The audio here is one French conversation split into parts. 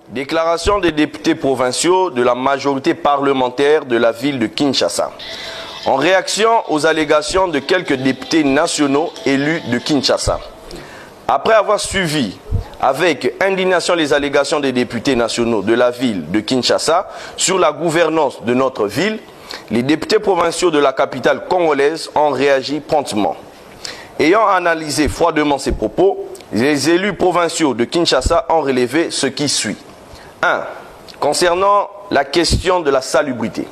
Déclaration des députés provinciaux de la majorité parlementaire de la ville de Kinshasa. En réaction aux allégations de quelques députés nationaux élus de Kinshasa. Après avoir suivi avec indignation les allégations des députés nationaux de la ville de Kinshasa sur la gouvernance de notre ville, les députés provinciaux de la capitale congolaise ont réagi promptement. Ayant analysé froidement ces propos, les élus provinciaux de Kinshasa ont relevé ce qui suit. 1. Concernant la question de la salubrité.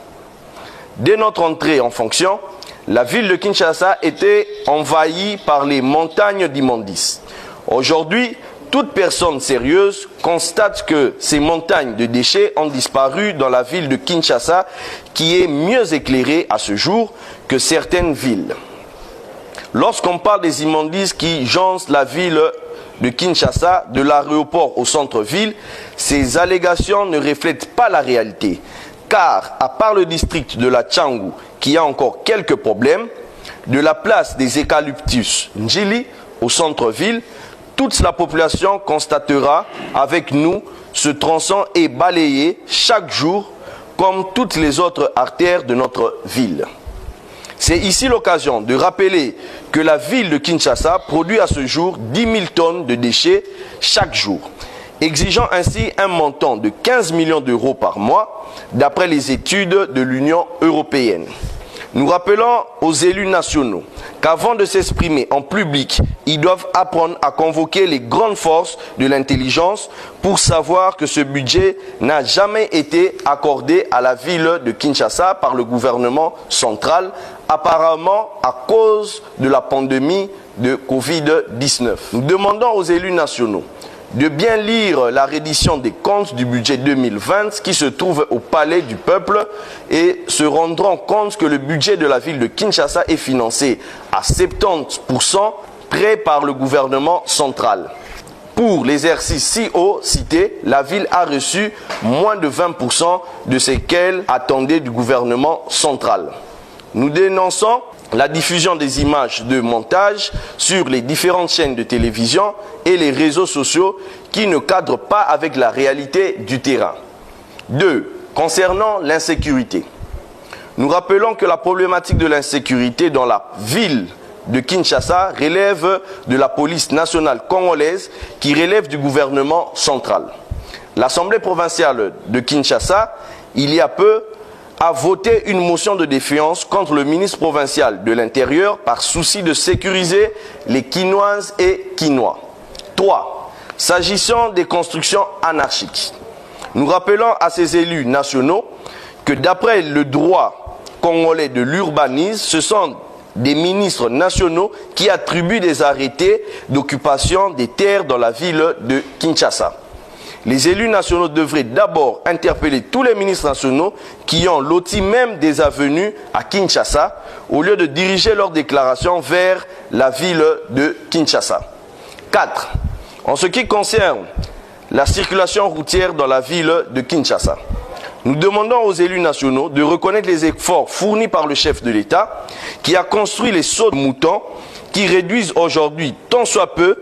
Dès notre entrée en fonction, la ville de Kinshasa était envahie par les montagnes d'immondices. Aujourd'hui, toute personne sérieuse constate que ces montagnes de déchets ont disparu dans la ville de Kinshasa, qui est mieux éclairée à ce jour que certaines villes. Lorsqu'on parle des immondices qui jonchent la ville de Kinshasa, de l'aéroport au centre-ville, ces allégations ne reflètent pas la réalité. Car, à part le district de la Tchangou, qui a encore quelques problèmes, de la place des eucalyptus Njili au centre-ville, toute la population constatera avec nous ce tronçon est balayé chaque jour comme toutes les autres artères de notre ville. C'est ici l'occasion de rappeler que la ville de Kinshasa produit à ce jour 10 000 tonnes de déchets chaque jour, exigeant ainsi un montant de 15 millions d'euros par mois, d'après les études de l'Union européenne. Nous rappelons aux élus nationaux qu'avant de s'exprimer en public, ils doivent apprendre à convoquer les grandes forces de l'intelligence pour savoir que ce budget n'a jamais été accordé à la ville de Kinshasa par le gouvernement central, apparemment à cause de la pandémie de Covid-19. Nous demandons aux élus nationaux de bien lire la reddition des comptes du budget 2020 qui se trouve au Palais du Peuple et se rendront compte que le budget de la ville de Kinshasa est financé à 70% prêt par le gouvernement central. Pour l'exercice si haut cité, la ville a reçu moins de 20% de ce qu'elle attendait du gouvernement central. Nous dénonçons la diffusion des images de montage sur les différentes chaînes de télévision et les réseaux sociaux qui ne cadrent pas avec la réalité du terrain. 2. Concernant l'insécurité. Nous rappelons que la problématique de l'insécurité dans la ville de Kinshasa relève de la police nationale congolaise qui relève du gouvernement central. L'Assemblée provinciale de Kinshasa, il y a peu, a voté une motion de défiance contre le ministre provincial de l'Intérieur par souci de sécuriser les Kinoises et Kinois. 3. S'agissant des constructions anarchiques, nous rappelons à ces élus nationaux que d'après le droit congolais de l'urbanisme, ce sont des ministres nationaux qui attribuent des arrêtés d'occupation des terres dans la ville de Kinshasa. Les élus nationaux devraient d'abord interpeller tous les ministres nationaux qui ont loti même des avenues à Kinshasa au lieu de diriger leurs déclarations vers la ville de Kinshasa. 4. En ce qui concerne la circulation routière dans la ville de Kinshasa, nous demandons aux élus nationaux de reconnaître les efforts fournis par le chef de l'État qui a construit les sauts de moutons qui réduisent aujourd'hui tant soit peu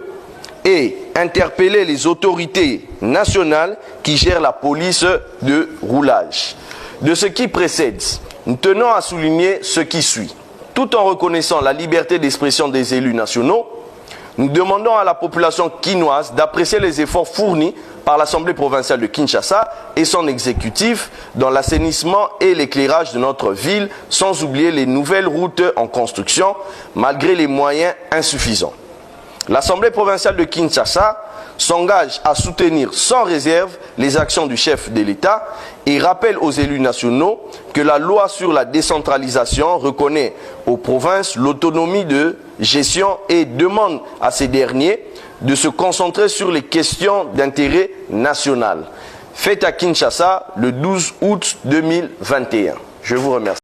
et interpeller les autorités nationales qui gèrent la police de roulage. De ce qui précède, nous tenons à souligner ce qui suit. Tout en reconnaissant la liberté d'expression des élus nationaux, nous demandons à la population kinoise d'apprécier les efforts fournis par l'Assemblée provinciale de Kinshasa et son exécutif dans l'assainissement et l'éclairage de notre ville, sans oublier les nouvelles routes en construction, malgré les moyens insuffisants. L'Assemblée provinciale de Kinshasa s'engage à soutenir sans réserve les actions du chef de l'État et rappelle aux élus nationaux que la loi sur la décentralisation reconnaît aux provinces l'autonomie de gestion et demande à ces derniers de se concentrer sur les questions d'intérêt national. Faites à Kinshasa le 12 août 2021. Je vous remercie.